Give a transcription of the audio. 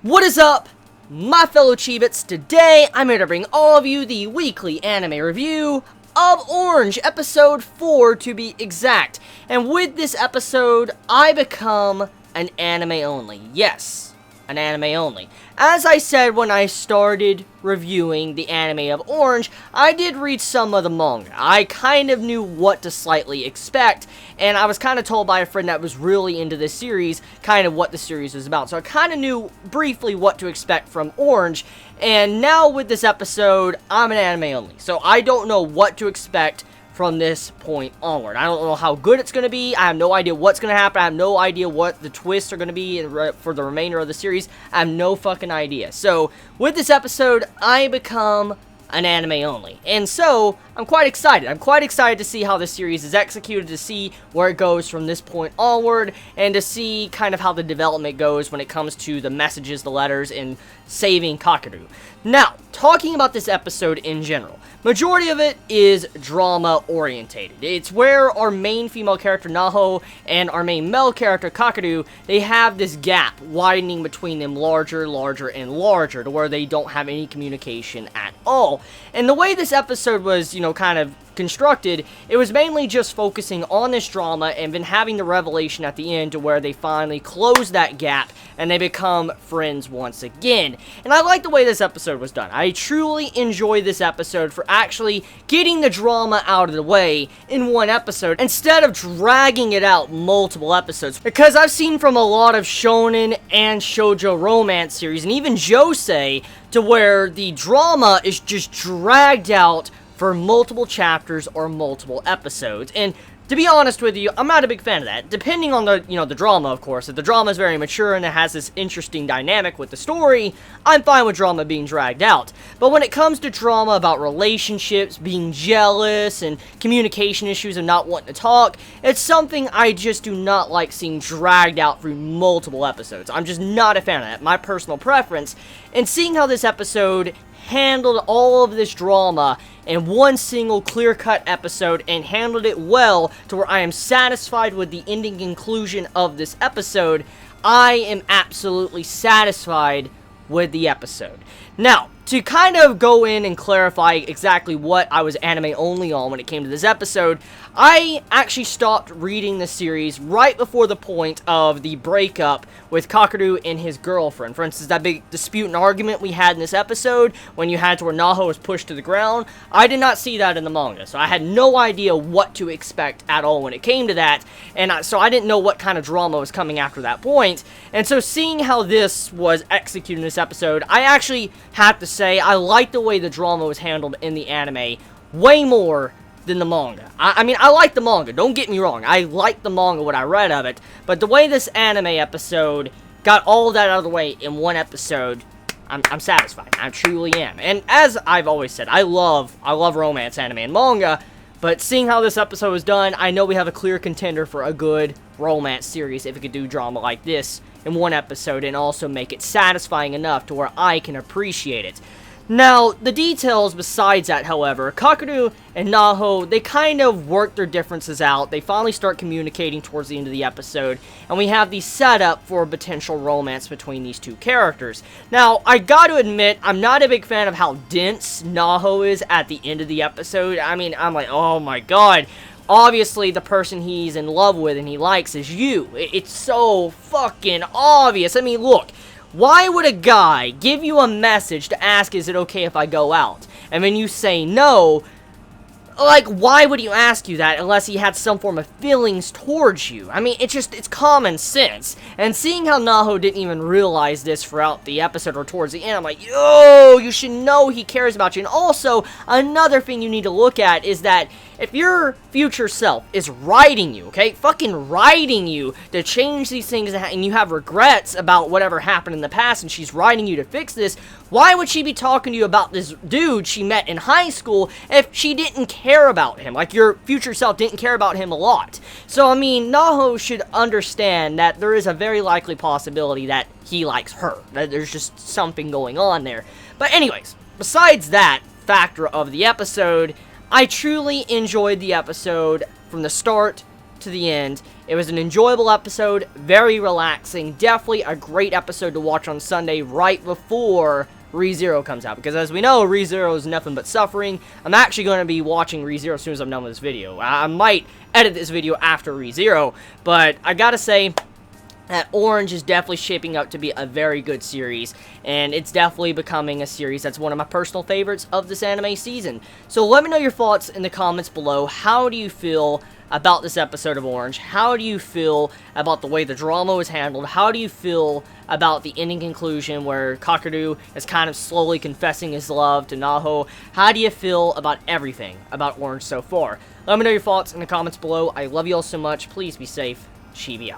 What is up, my fellow Chibits? Today, I'm here to bring all of you the weekly anime review of Orange, episode 4 to be exact. And with this episode, I become an anime only. Yes, an anime only. As I said when I started reviewing the anime of Orange, I did read some of the manga. I kind of knew what to slightly expect, and I was kind of told by a friend that was really into this series, kind of what the series was about. So I kind of knew briefly what to expect from Orange, and now with this episode, I'm an anime only. So I don't know what to expect from this point onward. I don't know how good it's going to be. I have no idea what's going to happen. I have no idea what the twists are going to be for the remainder of the series. I have no fucking idea. So, with this episode, I become an anime only. And so, I'm quite excited. I'm quite excited to see how this series is executed, to see where it goes from this point onward, and to see kind of how the development goes when it comes to the messages, the letters, and saving Kakeru. Now, talking about this episode in general, majority of it is drama-orientated. It's where our main female character, Naho, and our main male character, Kakeru, they have this gap widening between them larger, and larger, to where they don't have any communication at all. And the way this episode was, kind of constructed, it was mainly just focusing on this drama and then having the revelation at the end to where they finally close that gap and they become friends once again. And I like the way this episode was done. I truly enjoy this episode for actually getting the drama out of the way in one episode instead of dragging it out multiple episodes. Because I've seen from a lot of shonen and shoujo romance series and even josei to where the drama is just dragged out for multiple chapters or multiple episodes. And to be honest with you, I'm not a big fan of that. Depending on the, the drama, of course. If the drama is very mature and it has this interesting dynamic with the story, I'm fine with drama being dragged out. But when it comes to drama about relationships, being jealous, and communication issues and not wanting to talk, it's something I just do not like seeing dragged out through multiple episodes. I'm just not a fan of that. My personal preference. And seeing how this episode handled all of this drama in one single clear-cut episode and handled it well to where I am satisfied with the ending conclusion of this episode, I am absolutely satisfied with the episode. Now, to kind of go in and clarify exactly what I was anime only on when it came to this episode, I actually stopped reading the series right before the point of the breakup with Kakeru and his girlfriend. For instance, that big dispute and argument we had in this episode when you had to where Naho was pushed to the ground, I did not see that in the manga. So I had no idea what to expect at all when it came to that, and so I didn't know what kind of drama was coming after that point. And so seeing how this was executed in this episode, I actually have to say I like the way the drama was handled in the anime way more than the manga. I mean, I like the manga, don't get me wrong. I like the manga, what I read of it, but the way this anime episode got all of that out of the way in one episode, I'm satisfied. I truly am. And as I've always said, I love romance anime and manga, but seeing how this episode was done, I know we have a clear contender for a good romance series if it could do drama like this in one episode and also make it satisfying enough to where I can appreciate it. Now, the details besides that, however, Kakeru and Naho, they kind of work their differences out. They finally start communicating towards the end of the episode, and we have the setup for a potential romance between these two characters. Now, I gotta admit, I'm not a big fan of how dense Naho is at the end of the episode. I mean, I'm like, oh my god. Obviously, the person he's in love with and he likes is you. It's so fucking obvious. I mean, look. Why would a guy give you a message to ask, is it okay if I go out? And then you say no. Like, why would you ask you that unless he had some form of feelings towards you? I mean, it's common sense. And seeing how Naho didn't even realize this throughout the episode or towards the end, I'm like, yo, you should know he cares about you. And also, another thing you need to look at is that if your future self is writing you, okay, fucking writing you to change these things and you have regrets about whatever happened in the past and she's writing you to fix this, why would she be talking to you about this dude she met in high school if she didn't care about him? Like, your future self didn't care about him a lot. So, I mean, Naho should understand that there is a very likely possibility that he likes her. That there's just something going on there. But anyways, besides that factor of the episode, I truly enjoyed the episode from the start to the end. It was an enjoyable episode, very relaxing, definitely a great episode to watch on Sunday right before ReZero comes out, because as we know, ReZero is nothing but suffering. I'm actually going to be watching ReZero as soon as I'm done with this video. I might edit this video after ReZero, but I gotta say that Orange is definitely shaping up to be a very good series, and it's definitely becoming a series that's one of my personal favorites of this anime season. So let me know your thoughts in the comments below. How do you feel about this episode of Orange? How do you feel about the way the drama was handled? How do you feel about the ending conclusion where Kakeru is kind of slowly confessing his love to Naho? How do you feel about everything about Orange so far? Let me know your thoughts in the comments below. I love you all so much. Please be safe. Chibi out.